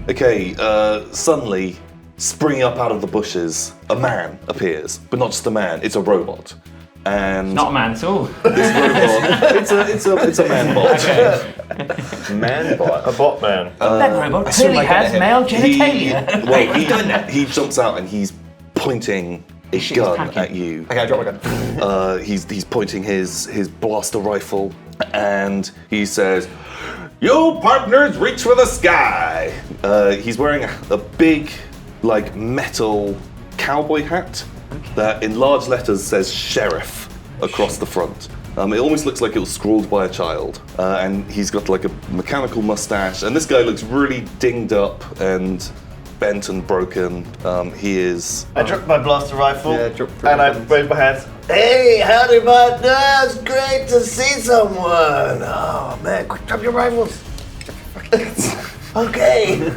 Okay, suddenly, springing up out of the bushes, a man appears, but not just a man, it's a robot. And Not a man at all. this robot, it's a man bot. Man bot? A bot man. That robot clearly has male genitalia. He jumps out and he's pointing a gun packing. at you. Okay, I drop my gun. He's pointing his blaster rifle and he says, "You partners reach for the sky." He's wearing a big, like, metal cowboy hat that in large letters says sheriff across the front. It almost looks like it was scrawled by a child. And he's got like a mechanical mustache. And this guy looks really dinged up and bent and broken. He is... I dropped my blaster rifle drop and I wave my hands. Hey, howdy, partners! Great to see someone. Oh man, quick, drop your rifles. Okay.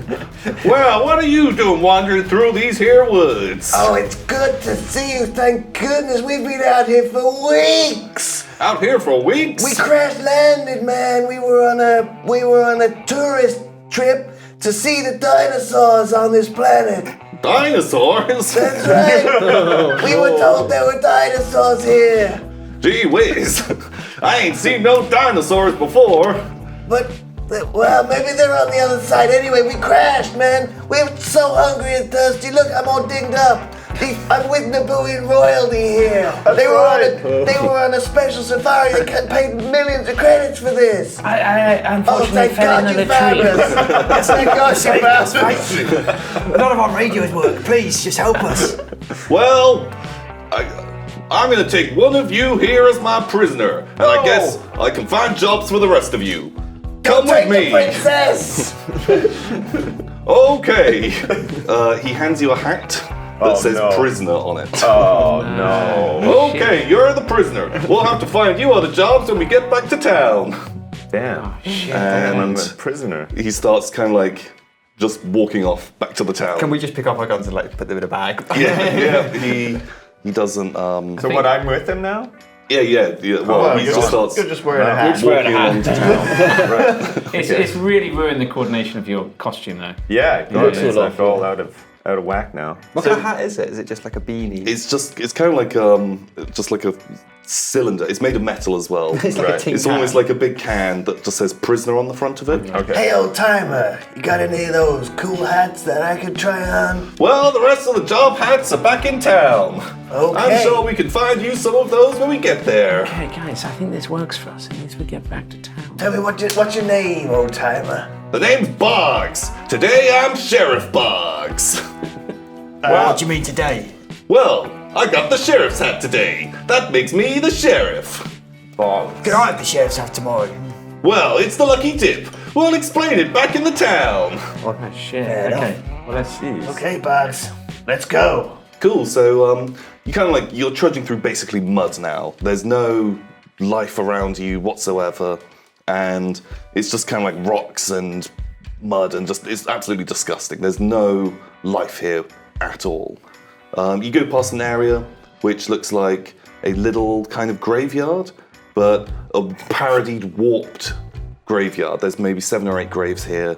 Well, what are you doing wandering through these here woods? Oh, it's good to see you. Thank goodness we've been out here for weeks. Out here for weeks? We crash landed, man. We were on a tourist trip to see the dinosaurs on this planet. Dinosaurs? That's right. We were told there were dinosaurs here. Gee whiz. I ain't seen no dinosaurs before. But, well, maybe they're on the other side. Anyway, we crashed, man. We were so hungry and thirsty. Look, I'm all dinged up. I'm with Nabooian royalty here. They were on a special safari. They paid millions of credits for this. I unfortunately Thank fell God into you the found tree. us. Yes, thank God you found us. None of our radios work. Please, just help us. Well, I'm gonna take one of you here as my prisoner, and I guess I can find jobs for the rest of you. Come with Take the me. princess. Okay. He hands you a hat that says prisoner on it. Oh no. Okay, you're the prisoner. We'll have to find you other jobs when we get back to town. Damn. And I'm a prisoner. he starts kind of like just walking off back to the town. Can we just pick up our guns and like put them in a bag? Yeah. He doesn't. So what? I'm with him now? Yeah. Well, he just starts. You're just wearing a hat. Walking along to town. It's really ruined the coordination of your costume, though. Yeah, it looks like all out of whack now. What kind of hat is it? Is it just like a beanie? It's kind of like just like a cylinder. It's made of metal as well. It's like a tin It's can. almost like a big can that just says prisoner on the front of it. Okay. Hey, old timer, you got any of those cool hats that I could try on? Well, the rest of the job hats are back in town. Okay. I'm sure we can find you some of those when we get there. Okay, guys, I think this works for us. It means we get back to town. Tell me what's your name, old timer? The name's Boggs. Today I'm Sheriff Boggs. What do you mean today? Well, I got the sheriff's hat today. That makes me the sheriff. Can I have the sheriff's hat tomorrow? Well, it's the lucky dip. We'll explain it back in the town. Oh, shit. Fair enough. Okay. Well, let's see. Okay, Bugs, let's go. Cool, so you kind of like, you're trudging through basically mud now. There's no life around you whatsoever, and it's just kind of like rocks and mud and just, it's absolutely disgusting. There's no life here at all. You go past an area which looks like a little kind of graveyard, but a parodied, warped graveyard. There's maybe 7 or 8 graves here,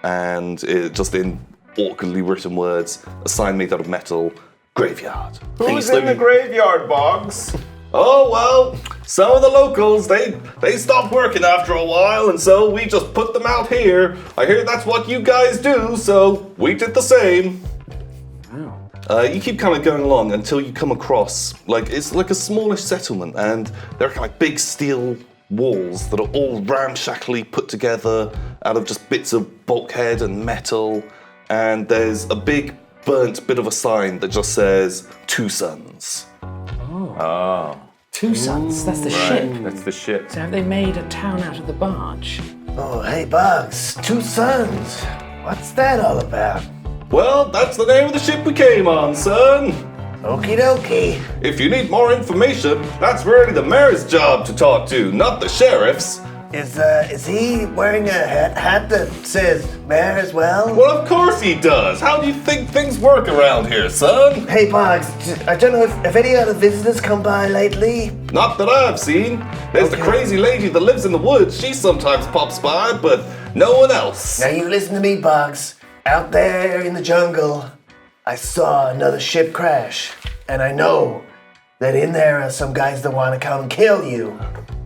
and it, just in awkwardly written words, a sign made out of metal, graveyard. Who's in the graveyard, Boggs? Oh, well, some of the locals, they stopped working after a while, and so we just put them out here. I hear that's what you guys do, so we did the same. You keep kind of going along until you come across, like, it's like a smallish settlement, and there are kind of like big steel walls that are all ramshackly put together out of just bits of bulkhead and metal, and there's a big burnt bit of a sign that just says 2 sons. Oh. 2 sons. That's the ship. That's the shit. So have they made a town out of the barge? Oh, hey, Bugs, 2 sons. What's that all about? Well, that's the name of the ship we came on, son. Okie dokie. If you need more information, that's really the mayor's job to talk to, not the sheriff's. Is he wearing a hat that says mayor as well? Well, of course he does. How do you think things work around here, son? Hey, Bugs, I don't know if any other visitors come by lately. Not that I've seen. There's the crazy lady that lives in the woods. She sometimes pops by, but no one else. Now you listen to me, Bugs. out there in the jungle, I saw another ship crash. And I know that in there are some guys that want to come and kill you.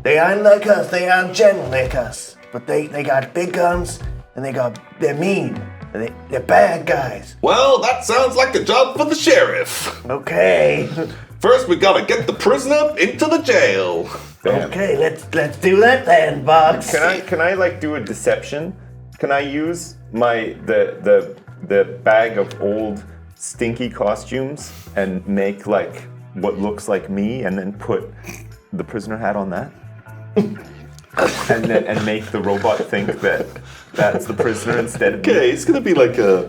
They aren't like us, they aren't gentle like us. But they got big guns, and they're mean. And they're bad guys. Well, that sounds like a job for the sheriff. Okay. First, we gotta get the prisoner into the jail. Okay, let's do that then, Box. Can I like do a deception? Can I use the bag of old stinky costumes and make like what looks like me, and then put the prisoner hat on that? and make the robot think that that's the prisoner instead of me. Okay, it's gonna be like a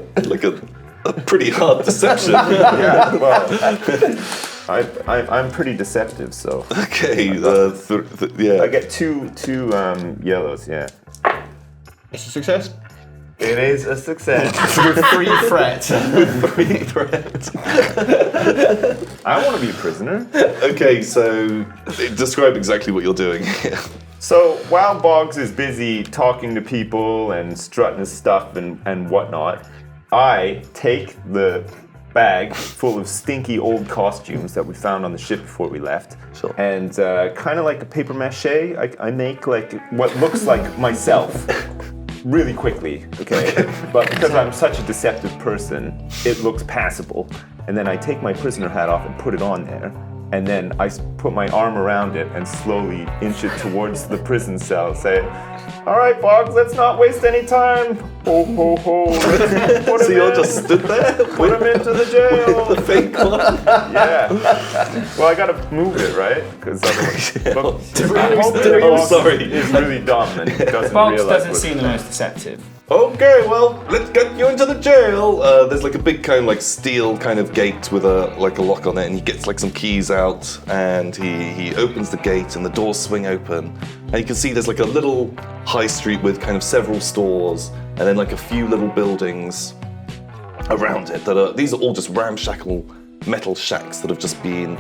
pretty hard deception. Yeah, well, I'm pretty deceptive, so. Okay, yeah. I get two yellows, yeah. It's a success. It is a success. With 3 threats. I want to be a prisoner. Okay, so describe exactly what you're doing here. So while Boggs is busy talking to people and strutting his stuff and whatnot, I take the bag full of stinky old costumes that we found on the ship before we left, Sure. and kind of like a paper mache, I make like what looks like myself really quickly, okay? But because I'm such a deceptive person, it looks passable. And then I take my prisoner hat off and put it on there. And then I put my arm around it and slowly inch it towards the prison cell. Say, all right, Boggs, let's not waste any time. Ho, ho, ho. So you're just stood there? Put him into the jail. With the fake one? Yeah. Well, I gotta move it, right? Because otherwise, I'm sorry. Is really dumb and doesn't Box realize doesn't what's- seem the most deceptive. Okay, well, let's get you into the jail. There's like a big kind of like steel kind of gate with a lock on it, and he gets like some keys out, and he opens the gate, and the doors swing open, and you can see there's like a little high street with kind of several stores, and then like a few little buildings around it these are all just ramshackle metal shacks that have just been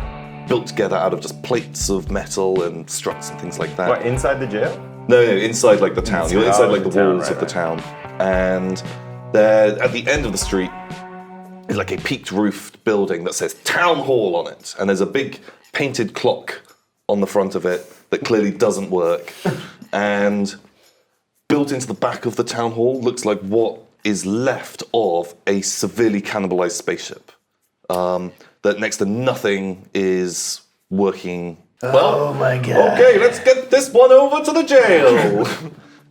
built together out of just plates of metal and struts and things like that. What, inside the jail? No, inside like the town. You're inside like the town, walls right, of the town. And there, at the end of the street, is like a peaked roofed building that says Town Hall on it. And there's a big painted clock on the front of it that clearly doesn't work. And built into the back of the town hall looks like what is left of a severely cannibalized spaceship. That next to nothing is working well. Oh my god. Okay, let's get this one over to the jail.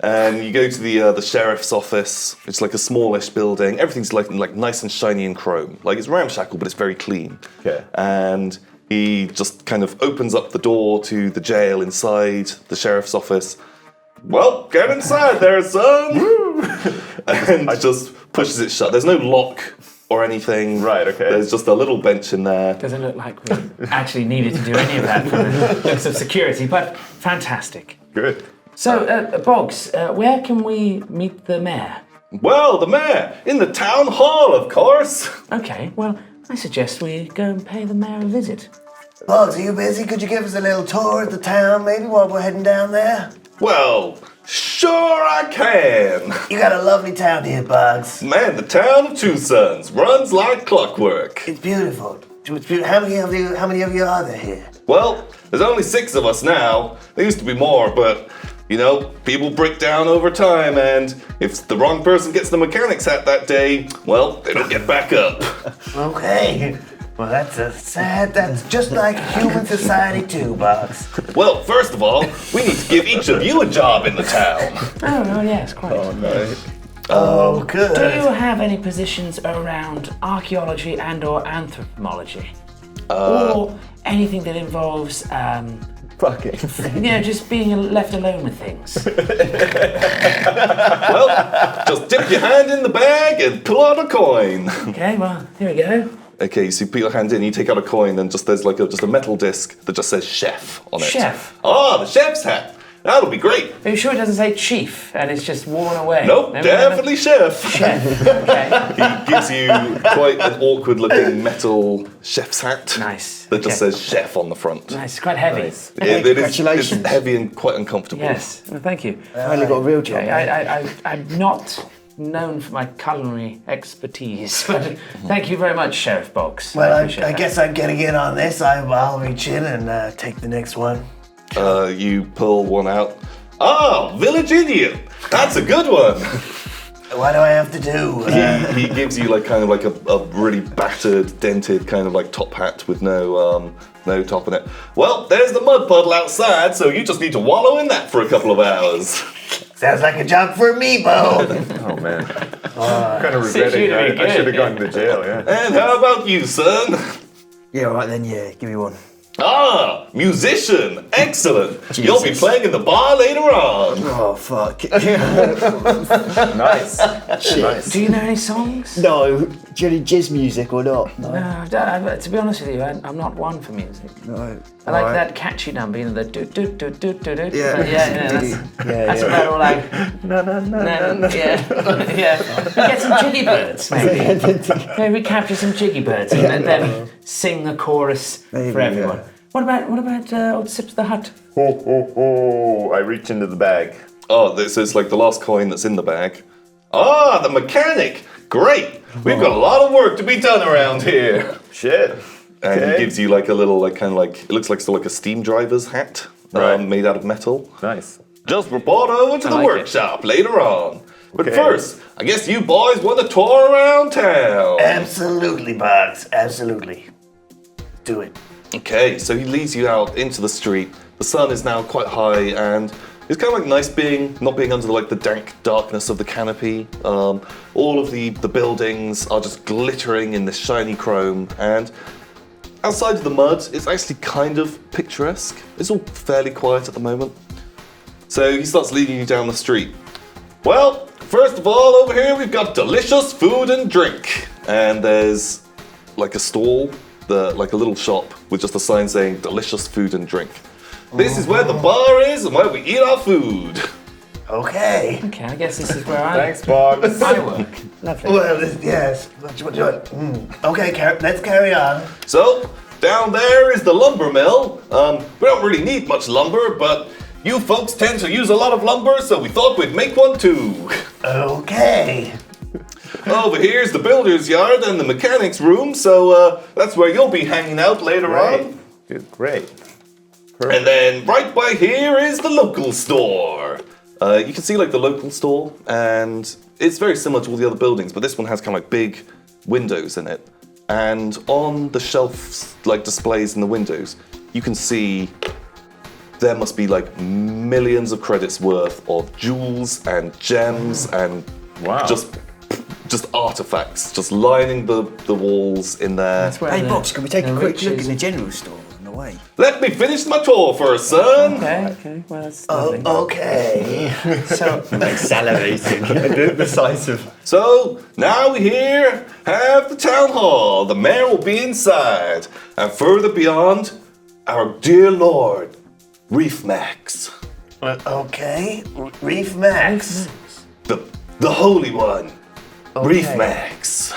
And you go to the sheriff's office. It's like a smallish building. Everything's like nice and shiny and chrome. Like it's ramshackle, but it's very clean. Okay. And he just kind of opens up the door to the jail inside the sheriff's office. Well, get inside there, son. And just pushes it shut. There's no lock or anything. Right, okay. There's just a little bench in there. Doesn't look like we actually needed to do any of that for the looks of security, but fantastic. Good. So, Boggs, where can we meet the mayor? Well, the mayor, in the town hall, of course. Okay, well, I suggest we go and pay the mayor a visit. Bugs, are you busy? Could you give us a little tour of the town, maybe, while we're heading down there? Well, sure I can. You got a lovely town here, Bugs. Man, the town of Two Sons runs like clockwork. It's beautiful. It's beautiful. How many of you are there here? Well, there's only 6 of us now. There used to be more, but, you know, people break down over time, and if the wrong person gets the mechanic's hat that day, well, they don't get back up. Okay. Well, that's just like human society too, Bugs. Well, first of all, we need to give each of you a job in the town. Oh, yes, quite. Oh, good. Do you have any positions around archaeology and or anthropology? Or anything that involves, Fucking. just being left alone with things? Well, just dip your hand in the bag and pull out a coin. Okay, well, here we go. Okay, so you put your hand in, you take out a coin, and there's just a metal disc that just says chef on it. Chef? Ah, the chef's hat. That'll be great. Are you sure it doesn't say chief and it's just worn away? Nope, No, definitely chef. Chef, okay. He gives you quite an awkward-looking metal chef's hat. Nice, That just okay. says chef on the front. Nice, it's quite heavy. Nice. It is, it's Congratulations. heavy and quite uncomfortable. Yes, well, thank you. Finally got a real job. Okay, I'm not known for my culinary expertise. But thank you very much, Sheriff Boggs. Well, appreciate I that. guess I'm getting in on this. I'll reach in and take the next one. You pull one out. Ah, Village Idiot. That's a good one. What do I have to do? He gives you like kind of like a really battered, dented kind of like top hat with no top in it. Well, there's the mud puddle outside, so you just need to wallow in that for a couple of hours. Sounds like a job for me, Bo. Oh man. I'm kind of regretting really that. I should have good, gone to jail, yeah. And how about you, son? Yeah, all right then. Yeah, give me one. Ah, musician. Excellent. You'll be playing in the bar later on. Oh fuck. Nice. Nice. Do you know any songs? No, do you any jazz music or not? No. To be honest with you, I'm not one for music. No. I like that catchy number, you know, the do do do do do do. Yeah. That's about all I. Yeah. Get some jiggy birds, maybe. Maybe capture some jiggy birds and then sing the chorus Maybe, for everyone. yeah. What about old Sips the Hut? Ho, ho, ho. I reach into the bag. Oh, this is like the last coin that's in the bag. Ah, the mechanic. Great. We've got a lot of work to be done around here. Shit. And Okay. he gives you like a little, like kind of like, it looks like still like a steam driver's hat Right. made out of metal. Nice. Just report over to the like it. workshop later on. But Okay. first, I guess you boys want to tour around town. Absolutely, Boggs. Absolutely. Do it. Okay, so he leads you out into the street. The sun is now quite high, and it's kind of like nice not being under like the dank darkness of the canopy. All of the buildings are just glittering in this shiny chrome, and outside of the mud, it's actually kind of picturesque. It's all fairly quiet at the moment. So he starts leading you down the street. Well, first of all, over here we've got delicious food and drink, and there's like a stall. Like a little shop with just a sign saying delicious food and drink. This is where the bar is and where we eat our food. Okay. Okay, I guess this is where Thanks, Boggs. I work. Lovely. Well, yes. What do you want? Okay, let's carry on. So, down there is the lumber mill. We don't really need much lumber, but you folks tend to use a lot of lumber, so we thought we'd make one too. Okay. Over here's the builder's yard and the mechanic's room, so that's where you'll be hanging out later on. Dude, great. And then right by here is the local store. You can see like the local store, and it's very similar to all the other buildings, but this one has kind of like big windows in it. And on the shelves, like displays in the windows, you can see there must be like millions of credits worth of jewels and gems and Wow. just artifacts, just lining the walls in there. That's where Hey, the- Box, can we take the a quick look riches- in the general store on the way? Let me finish my tour first, son. Okay, well that's lovely. Okay. So, Salivating. the size of. So now we here have the town hall. The mayor will be inside, and further beyond, our dear lord, Reef Max, Okay. Reef Max. the holy one, Reef Okay. Max.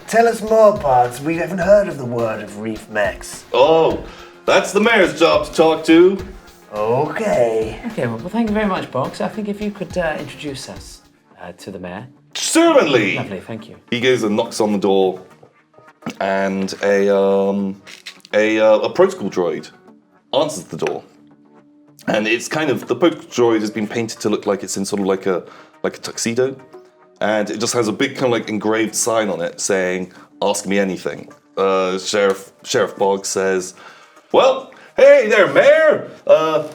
Tell us more, Boggs. We haven't heard of the word of Reef Max. Oh, that's the mayor's job to talk to. Okay. okay, well, thank you very much, Boggs. I think if you could introduce us to the mayor. Certainly. Lovely, thank you. He goes and knocks on the door, and a protocol droid answers the door. And it's kind of, the protocol droid has been painted to look like it's in sort of like a tuxedo, and it just has a big kind of like engraved sign on it saying, "Ask me anything." Sheriff Boggs says, "Well, hey there, Mayor,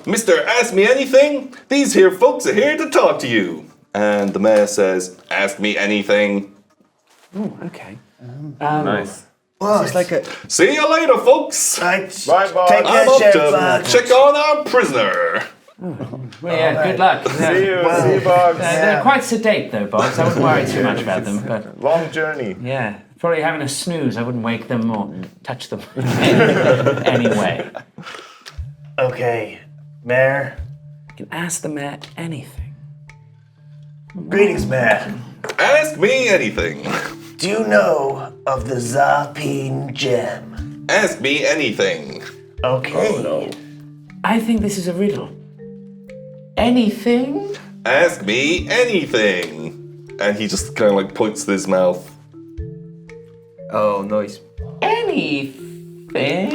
Mr. Ask Me Anything. These here folks are here to talk to you." And the mayor says, "Ask me anything." Oh, okay. Nice. Well, It's like a. See you later, folks. Right. Bye, Boggs. Take care, I'm up Sheriff to Boggs. check on our prisoner. Well, yeah, good luck. See you, Boggs. They're quite sedate, though, Boggs. I wouldn't worry too much about them. But Long journey. yeah, probably having a snooze. I wouldn't wake them or touch them anyway. Okay. Mayor. You can ask the mayor anything. Greetings, Mayor. Ask me anything. Do you know of the Zarpine gem? Ask me anything. Okay. I think this is a riddle. Anything? Ask me anything. and he just kind of like points to his mouth. Oh, nice. Anything?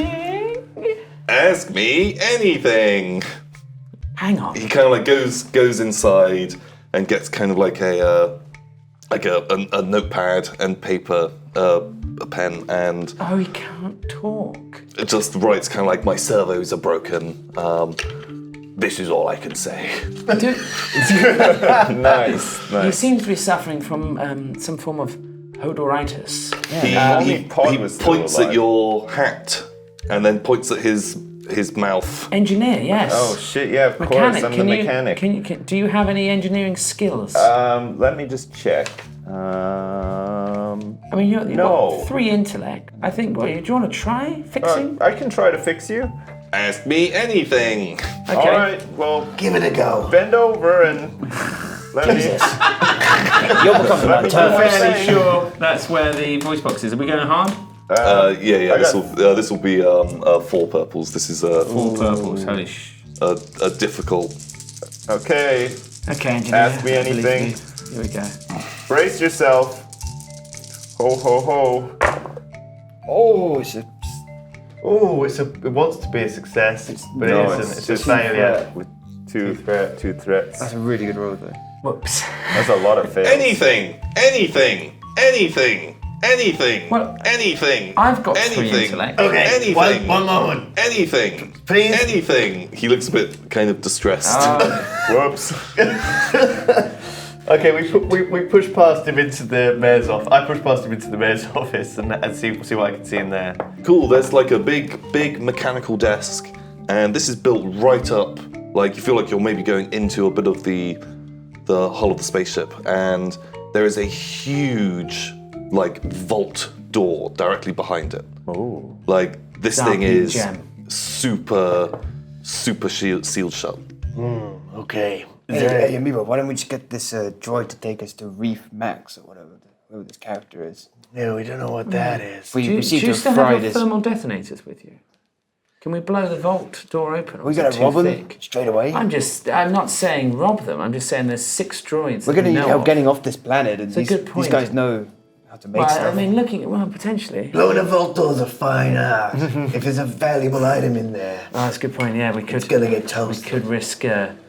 Ask me anything. Hang on. He kind of like goes inside and gets kind of like a notepad and paper, a pen, and Oh, he can't talk. it just writes kind of like, my servos are broken. This is all I can say. Nice. He seems to be suffering from some form of hodoritis. He was still points at alive. your hat and then points at his mouth. Engineer, yes. Oh shit! Yeah, of Mechanic. course. I'm Can the you, mechanic. do you have any engineering skills? Let me just check. I mean, you've no. got 3 intellect. I think. Well, do you want to try fixing? I can try to fix you. Ask me anything. Okay. All right. Well, Give it a go. bend over and let me. You're becoming Let me that do turf. it. Fairly sure that's where the voice box is. Are we going hard? Yeah. I This will be 4 purples. This is 4 purples. Holy sh. a difficult. Okay. Okay, engineer. Ask me I believe anything. you. Here we go. Brace yourself. Ho ho ho. Oh, it's a. Oh, it wants to be a success, but no, it isn't. it's It's a two failure threat. with two threats. That's a really good roll, though. Whoops. That's a lot of fails. Anything. Well, Anything. I've got 3 Anything. intellect. Okay, Anything. one moment. Anything. Please? Anything. He looks a bit kind of distressed. Whoops. Okay, we push past him into the mayor's office. I push past him into the mayor's office and see what I can see in there. Cool, there's like a big mechanical desk, and this is built right up, like you feel like you're maybe going into a bit of the hull of the spaceship, and there is a huge, like, vault door directly behind it. Oh. Like, this Dark thing is gem. super sealed shut. Okay. Hey, Amiibo, why don't we just get this droid to take us to Reef Max or whatever this character is? No, we don't know what that is. We Do you seem to have still fried have your this. thermal detonators with you? Can we blow the vault door open? Or We're is gonna it too rob them thick? straight away. I'm not saying rob them. I'm just saying there's 6 droids. We're that gonna we need know help of. getting off this planet, and a good these point. guys know how to make Well, stuff. I mean, potentially. Blowing a vault door's a fine art. If there's a valuable item in there, Oh, that's a good point. Yeah, we could. it's gonna get We toasted. could risk.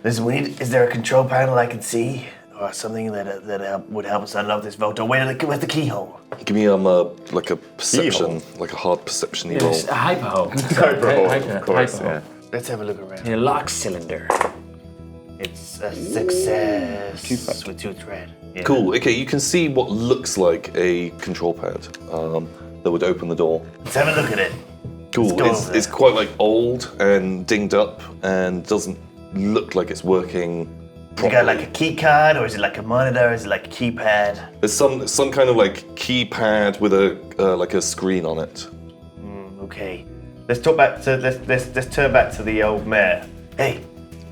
Listen, is there a control panel I can see? Or something that would help us unlock this vault door? Where's the keyhole? Give me like a perception, like a hard perception roll. It's a hyper hole. Hyperhole, of course, hyper yeah. Let's have a look around. hole. A lock cylinder. It's a success with 2 thread. Yeah. Cool. Okay, you can see what looks like a control pad that would open the door. Let's have a look at it. Cool. go over It's there. quite like old and dinged up and doesn't look like it's working You got properly. like a key card, or is it like a monitor? Is it like a keypad? There's some kind of like keypad with a like a screen on it. Okay. Let's turn back to the old mayor. Hey,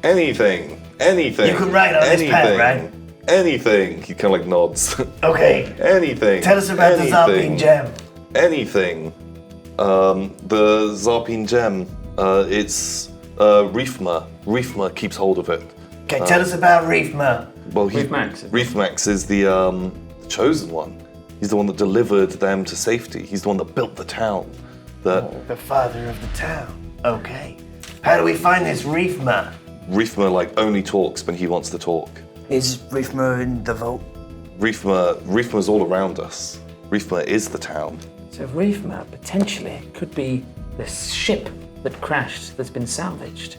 Anything. You can write on this pad, right? Anything. He kind of like nods. okay. Anything. Tell us about the Zarpine gem. Anything. The Zarpine gem. It's Reefma. Reefma keeps hold of it. Okay, tell us about Reefma. Well, Reef Max, is it? Reef Max is the chosen one. He's the one that delivered them to safety. He's the one that built the town. The father of the town. Okay. How do we find this Reefma? Reefma like only talks when he wants to talk. Is Reefma in the vault? Reefma's all around us. Reefma is the town. So Reef Map potentially could be this ship that crashed that's been salvaged.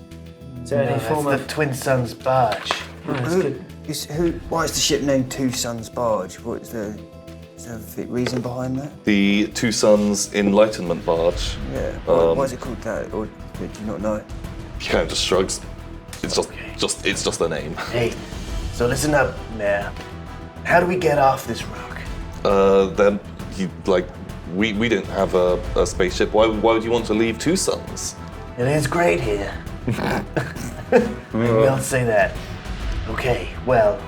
Is there any That's form the of? Twin Sons barge. Oh, that's good. Why is the ship named Two Sons Barge? Is there a reason behind that? The Two Sons Enlightenment barge. Yeah. Why is it called that? Or do you not know? He kind of just shrugs. It's just a name. Hey, so listen up, Mayor. How do we get off this rock? Then we didn't have a spaceship. Why would you want to leave Two Sons? It is great here. Maybe I'll say that. Okay, well,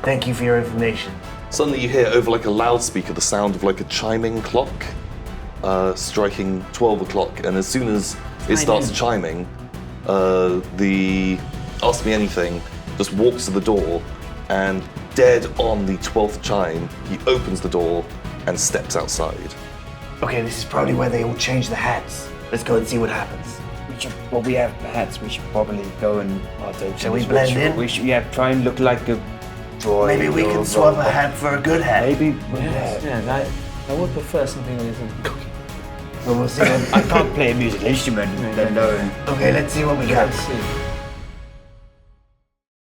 thank you for your information. Suddenly you hear over like a loudspeaker the sound of like a chiming clock, striking 12 o'clock, and as soon as it starts chiming, the Ask Me Anything just walks to the door and dead on the 12th chime, he opens the door and steps outside. Okay, this is probably where they all change the hats. Let's go and see what happens. We have hats. We should probably go and partake. Shall we blend in? We should, try and look like a droid. Maybe we or can swap a robot. hat for a good hat. Maybe. Yeah, I would prefer something that isn't cooking. Well, we'll see. I can't play a musical instrument. Then no. Okay, let's see what we got. Let's see.